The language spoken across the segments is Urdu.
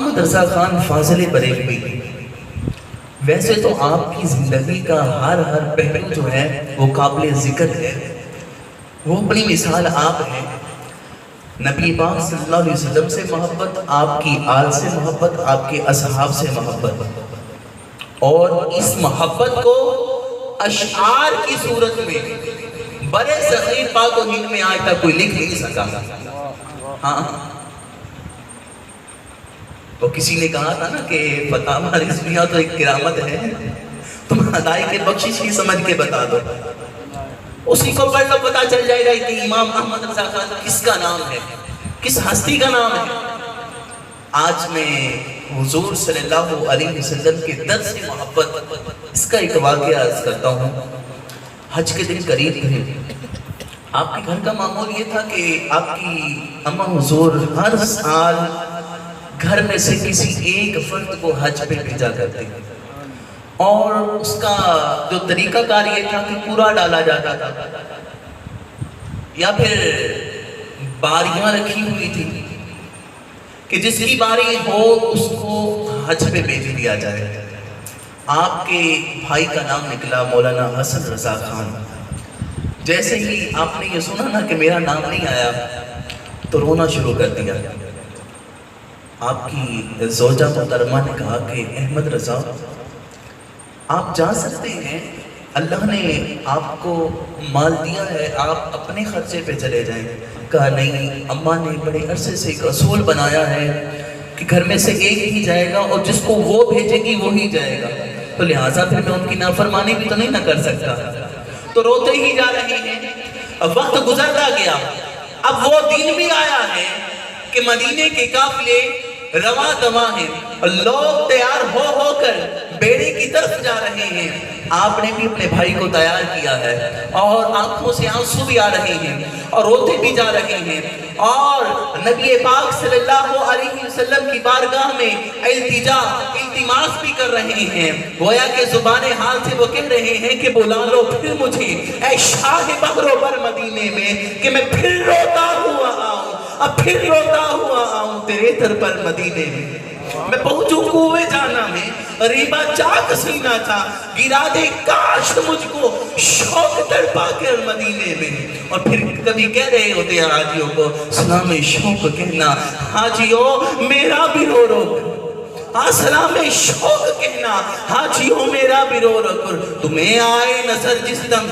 احمد رضا خان فاضل بریلوی، ویسے تو آپ کی زندگی کا ہر پہلو جو ہے وہ قابل ذکر ہے، وہ اپنی مثال آپ ہیں۔ نبی پاک صلی اللہ علیہ وسلم سے محبت، آپ کی آل سے محبت، آپ کے اصحاب سے محبت، اور اس محبت کو اشعار کی صورت میں بڑے صغیر پاک و ہند میں آج تک کوئی لکھ نہیں سکا۔ ہاں، تو کسی نے کہا تھا نا کہ فتاوی رضویہ تو ایک کرامت ہے، تم ہدایت کے بخشش ہی سمجھ کے بتا دو، اسی کو پڑھ لو پتا چل جائے گا کہ امام احمد رضا خان کس کا نام ہے، کس ہستی کا نام ہے۔ آج میں حضور صلی اللہ علیہ وسلم کے در سے محبت، اس کا ایک واقعہ عرض کرتا ہوں۔ حج کے دن قریب تھے، آپ کے گھر کا معمول یہ تھا کہ آپ کی اماں حضور ہر سال گھر میں سے کسی ایک فرد کو حج پہ بھیجا کرتے، اور اس کا جو طریقہ کار یہ تھا کہ پورا ڈالا جاتا تھا، یا پھر باریاں رکھی ہوئی تھی کہ جس کی باری ہو اس کو حج پہ بھیج دیا جائے۔ آپ کے بھائی کا نام نکلا مولانا حسن رضا خان۔ جیسے ہی آپ نے یہ سنا نا کہ میرا نام نہیں آیا تو رونا شروع کر دیا۔ آپ کی زوجہ محترمہ نے کہا کہ احمد رضا آپ جا سکتے ہیں، اللہ نے آپ کو مال دیا ہے، آپ اپنے خرچے پہ چلے جائیں۔ کہا نہیں، اماں نے بڑے عرصے سے ایک اصول بنایا ہے کہ گھر میں سے ایک ہی جائے گا اور جس کو وہ بھیجے گی وہی جائے گا، تو لہٰذا پھر میں ان کی نافرمانی بھی تو نہیں نہ کر سکتا۔ تو روتے ہی جا رہے ہیں، اب وقت گزرتا گیا، اب وہ دن بھی آیا ہے کہ مدینے کے قافلے رواں دواں ہیں، لوگ تیار ہو کر بیڑے کی طرف جا رہے ہیں۔ آپ نے بھی اپنے بھائی کو تیار کیا ہے، اور آنکھوں سے آنسو بھی آ رہے ہیں اور روتے بھی جا رہے ہیں، اور نبی پاک صلی اللہ علیہ وسلم کی بارگاہ میں التماس بھی کر رہے ہیں۔ گویا کہ زبان حال سے وہ کہہ رہے ہیں کہ بلا لو پھر مجھے اے شاہ بحر و بر مدینے میں، کہ میں پھر روتا ہوا آؤں، اب پھر روتا ہوا آؤں تیرے در پر مدینے میں۔ میں پہنچوں کوئے جانا میں، ریبہ چاک سینہ تھا، گرا دے کاش مجھ کو شوق تڑپا کر مدینے میں۔ اور پھر کبھی کہہ رہے ہوتے ہیں حاجیوں کو، سلام شوق کہنا حاجیوں میرا بھی رو رو کر، ہاں سلام شوق کہنا حاجیوں میرا بھی رو رو کر، تمہیں آئے نظر جس دم،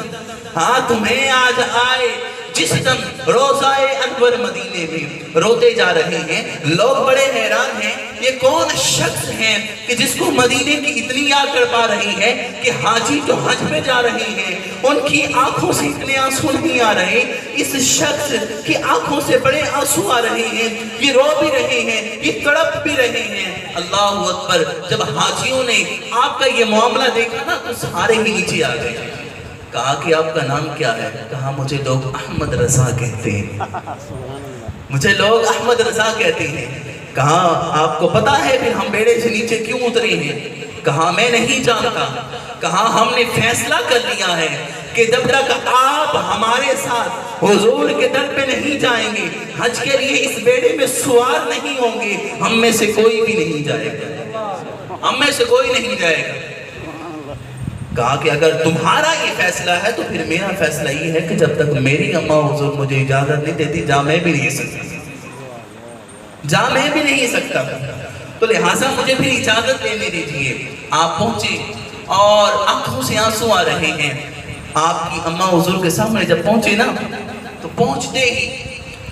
ہاں تمہیں آج آئے جس دم روزہ انور مدینے میں۔ روتے جا رہے ہیں، لوگ بڑے حیران ہیں، یہ کون شخص ہیں کہ جس کو مدینے کی اتنی یاد کر پا رہی ہے کہ حاجی جو حج پہ جا رہے ہیں ان کی آنکھوں سے اتنے آنسو نہیں آ رہے، اس شخص کی آنکھوں سے بڑے آنسو آ رہے ہیں، یہ رو بھی رہے ہیں، یہ تڑپ بھی رہے ہیں۔ اللہ اکبر! جب حاجیوں نے آپ کا یہ معاملہ دیکھا نا تو سارے ہی نیچے آ گئے۔ کہا کہ آپ کا نام کیا ہے؟ کہا مجھے لوگ احمد رضا کہتے ہیں، مجھے لوگ احمد رضا کہتے ہیں۔ کہا آپ کو پتا ہے پھر ہم بیڑے سے نیچے کیوں اترے ہیں؟ کہا میں نہیں جانتا۔ کہا ہم نے فیصلہ کر لیا ہے کہ جب تک آپ ہمارے ساتھ حضور کے در پہ نہیں جائیں گے، حج کے لیے اس بیڑے میں سوار نہیں ہوں گے، ہم میں سے کوئی بھی نہیں جائے گا، ہم میں سے کوئی نہیں جائے گا۔ کہا کہ اگر تمہارا یہ فیصلہ ہے تو پھر میرا فیصلہ یہ ہے کہ جب تک میری اماں حضور مجھے اجازت نہیں دیتی جا میں بھی نہیں سکتا، جا میں بھی نہیں سکتا، تو لہٰذا مجھے پھر اجازت دینے دیجئے۔ آپ پہنچے اور آنکھوں سے آنسو آ رہے ہیں۔ آپ کی اماں حضور کے سامنے جب پہنچے نا تو پہنچتے ہی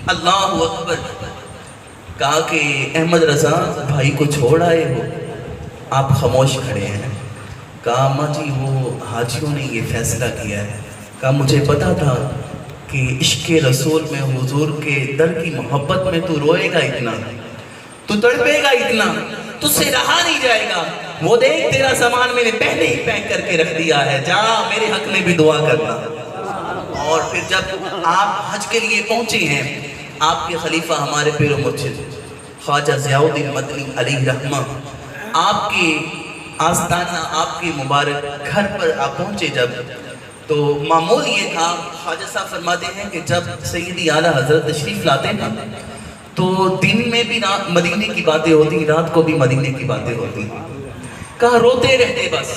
اللہ اکبر! کہا کہ احمد رضا بھائی کو چھوڑ آئے ہو؟ آپ خاموش کھڑے ہیں۔ کہا اماں جی وہ حاجیوں نے یہ فیصلہ کیا ہے۔ کہا مجھے پتا تھا کہ عشق رسول میں حضور کے در کی محبت میں تو روئے گا اتنا، تو تڑپے گا اتنا، تجھ سے رہا نہیں جائے گا۔ وہ دیکھ تیرا سامان میں نے پہلے ہی پیک کر کے رکھ دیا ہے، جا میرے حق میں بھی دعا کرنا۔ اور پھر جب آپ حج کے لیے پہنچے ہیں، آپ کے خلیفہ ہمارے پیر و مرشد خواجہ ضیاء الدین مدنی علیہ رحمہ، آپ کی آستانہ آپ کی مبارک گھر پر آپ پہنچے جب، تو معمول یہ تھا، خواجہ صاحب فرماتے ہیں کہ جب سیدی اعلیٰ حضرت تشریف لاتے ہیں تو دن میں بھی مدینے کی باتیں ہوتی، رات کو بھی مدینے کی باتیں ہوتی. کہا روتے رہتے، بس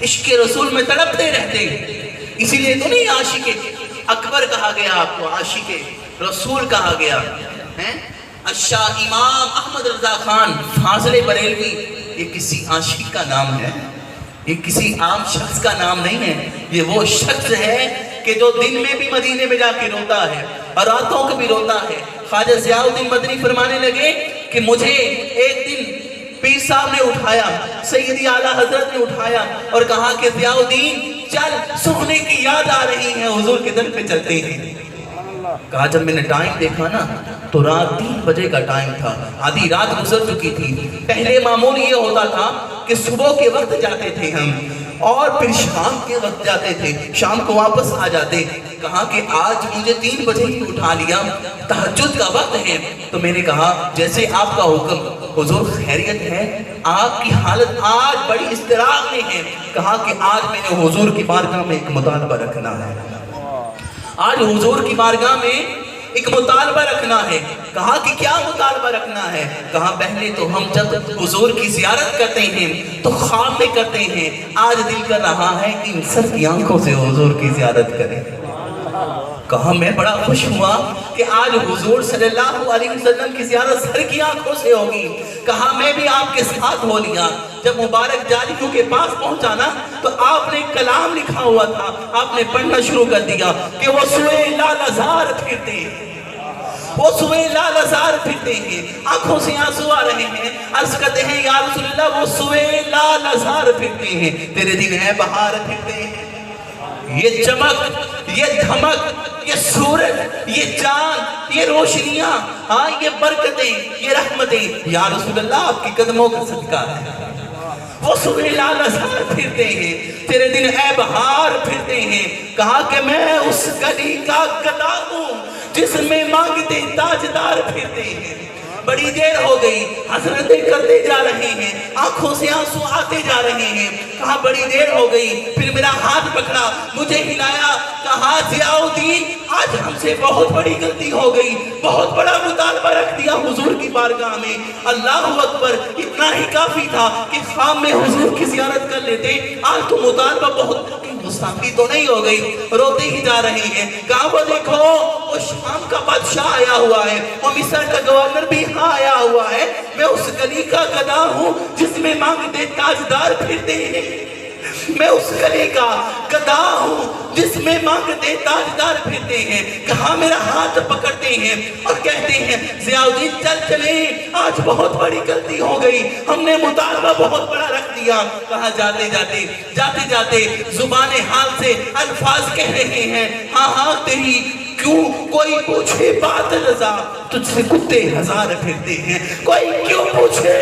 عشق رسول میں تڑپتے رہتے. اسی لیے تو نہیں عاشق اکبر کہا گیا آپ کو، عاشق رسول کہا گیا ہے. شاہ امام احمد رضا خان فاضل بریلوی، یہ کسی عاشق کا نام ہے، یہ کسی عام شخص کا نام نہیں ہے. یہ وہ شخص ہے کہ جو دن میں بھی مدینے میں جا کے روتا ہے اور راتوں کو بھی روتا ہے. خواجہ ضیاء الدین مدنی فرمانے لگے کہ مجھے ایک دن پیر صاحب نے اٹھایا، سیدی اعلیٰ حضرت نے اٹھایا اور کہا کہ ضیاء الدین چل، سونے کی یاد آ رہی ہے، حضور کے در پہ چلتے ہیں. کہا جب میں نے ٹائم دیکھا نا تو رات 3 بجے کا ٹائم تھا، آدھی رات گزر چکی تھی. پہلے معمول یہ ہوتا تھا کہ صبح کے وقت جاتے تھے ہم اور پھر شام کے وقت جاتے تھے، شام کو واپس آ جاتے. کہا کہ آج مجھے 3 بجے ہی اٹھا لیا، تہجد کا وقت ہے. تو میں نے کہا جیسے آپ کا حکم. حضور خیریت ہے؟ آپ کی حالت آج بڑی اضطراب میں ہے. کہا کہ آج میں نے حضور کی بارگاہ میں ایک مطالبہ رکھنا ہے، آج حضور کی بارگاہ میں ایک مطالبہ رکھنا ہے. کہا کہ کیا مطالبہ رکھنا ہے؟ کہا پہلے تو ہم جب حضور کی زیارت کرتے ہیں تو خواب میں کرتے ہیں، آج دل کر رہا ہے کہ ان سب کی آنکھوں سے حضور کی زیارت کریں. کہا میں بڑا خوش ہوا کہ آج حضور صلی اللہ علیہ وسلم کی زیارت سر کی آنکھوں سے ہوگی. کہا میں بھی آپ کے ساتھ ہو لیا. جب مبارک جالیوں کے پاس پہنچانا تو آپ نے کلام لکھا ہوا تھا، آپ نے پڑھنا شروع کر دیا کہ وہ سوئے لال ازار پھرتے ہیں، وہ سوئے لال ازار پھرتے ہیں، آنکھوں سے آنسو آ رہے ہیں. عرض کرتے ہیں یا رسول اللہ وہ سوئے لال ازار پھرتے ہیں، تیرے دن ہے بہار پھرتے ہیں. یہ چمک، یہ دھمک، یہ سورج، یہ چاند، یہ روشنیاں، ہاں یہ برکتیں، یہ رحمتیں یا رسول اللہ آپ کی قدموں کا صدقہ ہے. وہ صبح لال ازار پھرتے ہیں، تیرے دن اے بہار پھرتے ہیں. کہا کہ میں اس گلی کا گدا ہوں جس میں مانگتے تاجدار پھرتے ہیں. بڑی دیر ہو گئی، حسرتیں کرتے جا رہے ہیں، آنکھوں سے آنسو آتے جا رہے ہیں. کہا بڑی دیر ہو گئی، پھر میرا ہاتھ پکڑا، مجھے ہلایا. کہا ضیاء الدین آج ہم سے بہت بڑی غلطی ہو گئی، بہت بڑا مطالبہ رکھ دیا حضور کی بارگاہ میں. اللہ اکبر، اتنا ہی کافی تھا کہ خام میں حضور کی زیارت کر لیتے. آج تو مطالبہ بہت گستاخی تو نہیں ہو گئی، روتے ہی جا رہے ہیں. کہا وہ دیکھو وہ شام کا بادشاہ آیا ہوا ہے، وہ مصر کا گورنر بھی ہاں آیا ہوا ہے. میں اس گلی کا گدا ہوں جس میں مانگتے تاجدار پھرتے ہیں، میں اس گلی کا گدا ہوں جس میں مانگتے تاجدار پھرتے ہیں. کہا میرا ہاتھ پکڑتے ہیں اور کہتے ہیں ضیاء الدین چل چلیں، آج بہت بڑی غلطی ہو گئی، ہم نے مطالبہ بہت بڑا رکھ دیا. کہا جاتے جاتے زبان حال سے الفاظ کہہ رہے ہیں، ہاں ہاں تیری کیوں کوئی پوچھے بات رضا، تجھ سے کتے ہزار پھرتے ہیں. کوئی کیوں پوچھے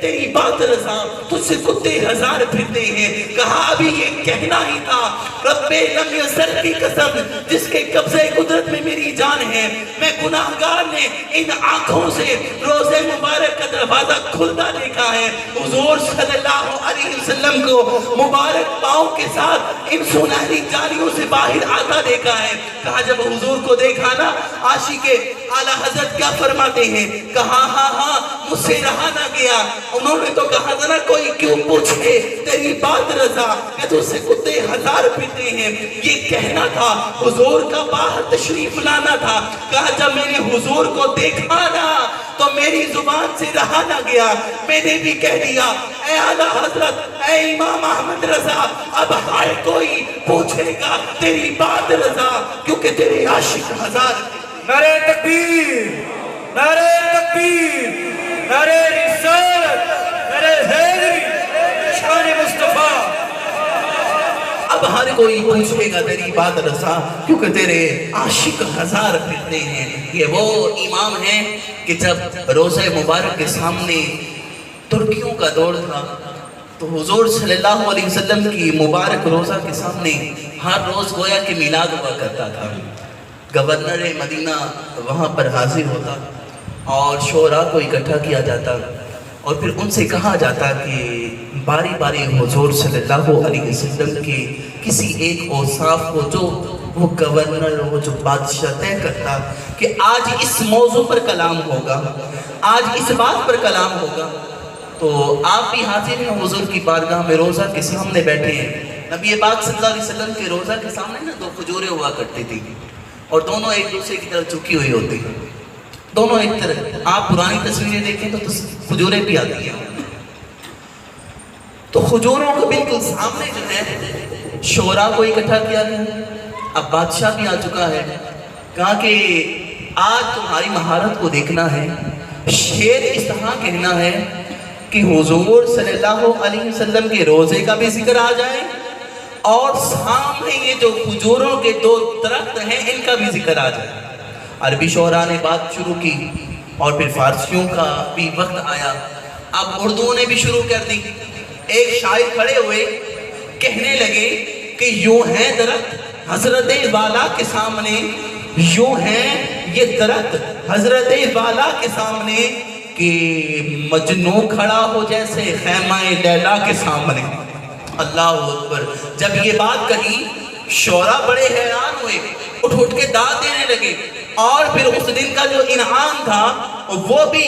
تیری بات رضا، تجھ سے کتے ہزار پھرتے ہیں. کہا ابھی یہ کہنا ہی تھا رب لم یزل کی قسم جس کے قبضے قدرت میں میری جان ہے، میں گناہگار نے ان آنکھوں سے روزے مبارک کا دروازہ کھلتا دیکھا ہے، حضور صلی اللہ علیہ وسلم کو مبارک پاؤں کے ساتھ ان سنہری جالیوں سے باہر آتا دیکھا ہے. کہا جب حضور کو دیکھا نا عاشق اعلیٰ حضرت کیا فرماتے ہیں؟ کہا ہاں مجھ سے رہا نہ گیا. انہوں نے تو کہا تھا نا کوئی کیوں پوچھے تیری بات رضا، کہ تو سے کتے ہزار پھرتے ہیں. یہ کہنا تھا، حضور کا باہر تشریف لانا تھا. کہا جب میں نے حضور کو دیکھا نا تو میری زبان سے رہا نہ گیا، میں نے بھی کہہ دیا اے اعلیٰ حضرت، اے امام احمد رضا، اب ہر کوئی پوچھے گا تیری بات رضا، کیونکہ تیرے عاشق ہزار. نعرہ تکبیر، نعرہ تکبیر، نعرہ رسالت، نعرہ حیدری، شان مصطفیٰ. اب ہر کوئی پوچھے گا تیری بات رضا، کیونکہ تیرے عاشق ہزار پھرتے ہیں. یہ وہ امام ہیں کہ جب روزہ مبارک کے سامنے ترکیوں کا دور تھا تو حضور صلی اللہ علیہ وسلم کی مبارک روزہ کے سامنے ہر روز گویا کہ میلاد ہوا کرتا تھا. گورنر مدینہ وہاں پر حاضر ہوتا اور شعراء کو اکٹھا کیا جاتا اور پھر ان سے کہا جاتا کہ باری باری حضور صلی اللہ علیہ وسلم کے کسی ایک اوصاف کو جو وہ گورنر، وہ جو بادشاہ طے کرتا کہ آج اس موضوع پر کلام ہوگا، آج اس بات پر کلام ہوگا، تو آپ بھی حاضر ہیں حضور کی بارگاہ میں، روزہ کے سامنے بیٹھے ہیں۔ نبی پاک صلی اللہ علیہ وسلم کے روزہ کے سامنے نا دو کھجوریں ہوا کرتی تھی، اور دونوں ایک دوسرے کی طرف جھکی ہوئی ہوتی، دونوں ایک طرف۔ آپ پرانی تصویریں دیکھیں تو کھجوریں بھی آتی ہیں، تو کھجوروں کو بالکل سامنے جو ہے شورا کو اکٹھا کیا گیا۔ اب بادشاہ بھی آ چکا ہے، کہا کہ آج تمہاری مہارت کو دیکھنا ہے، شعر اس طرح کہنا ہے کہ حضور صلی اللہ علیہ وسلم کے روزے کا بھی ذکر آ جائے، اور سامنے یہ جو کھجوروں کے دو درخت ہیں ان کا بھی ذکر آ جائے۔ عربی شعراء نے بات شروع کی، اور پھر فارسیوں کا بھی وقت آیا، اب اردو نے بھی شروع کر دی۔ ایک شاعر کھڑے ہوئے کہنے لگے کہ یوں ہیں درخت حضرت والا کے سامنے، یوں ہیں یہ درخت حضرت والا کے سامنے، کہ مجنوں کھڑا ہو جیسے خیمہ لیلا کے سامنے۔ اللہ اکبر۔ جب یہ بات کہی شعراء بڑے حیران ہوئے، اٹھ کے داد دینے لگے، اور پھر اس دن کا جو انعام تھا وہ بھی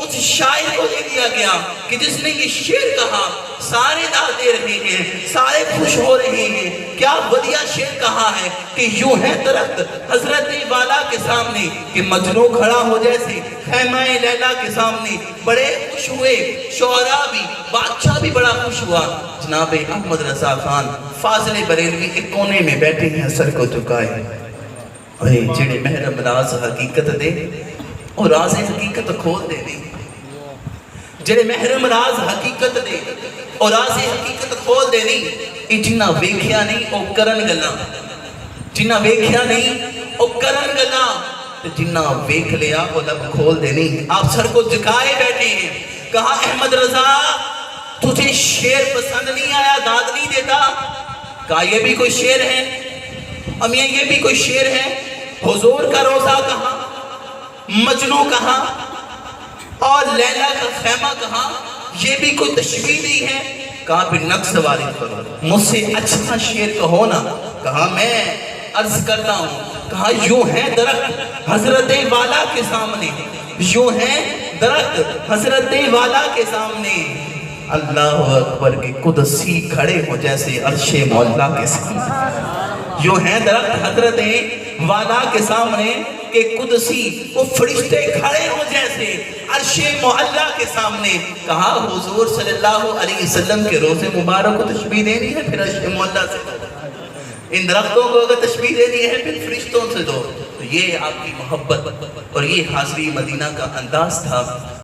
اس شاعر کو دے دیا گیا کہ جس نے یہ شعر کہا۔ سارے داد دے رہے ہیں، سارے خوش ہو رہے ہیں، کیا ودیع شعر کہا ہے کہ یوں ہے درخت حضرت والا کے سامنے، کہ مجنوں کھڑا ہو جیسے خیمہ لیلا کے سامنے۔ بڑے خوش ہوئے شعراء بھی، بادشاہ بھی بڑا خوش ہوا۔ جناب احمد رضا خان فاضل بریلوی ایک کونے میں بیٹھے ہیں، سر کو جھکائے، اے جڑے محرم راز حقیقت دے اور راز حقیقت کھول دے دی، جڑے محرم راز حقیقت دے اور راز حقیقت کھول دے دی۔ یہ جنہ ویکھیا نہیں او کرن گلاں، جنہ ویکھیا نہیں او کرن گلاں، جنہ ویکھ لیا او لب کھول دے نہیں۔ آپ سر کو جھکائے بیٹھے ہیں۔ کہا احمد رضا تجھے شعر پسند نہیں آیا، داد نہیں دیتا؟ کہا یہ بھی کوئی شعر ہے؟ امیاں یہ بھی کوئی شعر ہے؟ حضور کا روزہ کہاں، مجنوں کہاں، اور لیلا کا خیمہ کہاں؟ یہ بھی کوئی تشبیہ نہیں ہے؟ کہا پھر نقص وارد کرو، مجھ سے اچھا شعر کہو نا۔ کہا میں عرض کرتا ہوں، کہا یوں ہے درخت حضرت والا کے سامنے، یوں ہے درخت حضرت والا کے سامنے، اللہ اکبر کے قدسی کھڑے ہو جیسے عرش مولا کے سامنے۔ یوں ہے درخت حضرت والا کے سامنے کہ قدسی وہ فرشتے کھڑے ہو جیسے عرش معلا کے سامنے۔ کہا حضور صلی اللہ علیہ وسلم کے روزے مبارک کو تشبیہ دینی ہے پھر عرش معلا سے دو، ان درختوں کو اگر تشبیہ دینی ہے پھر فرشتوں سے دو۔ تو یہ آپ کی محبت اور یہ حاضری مدینہ کا انداز تھا۔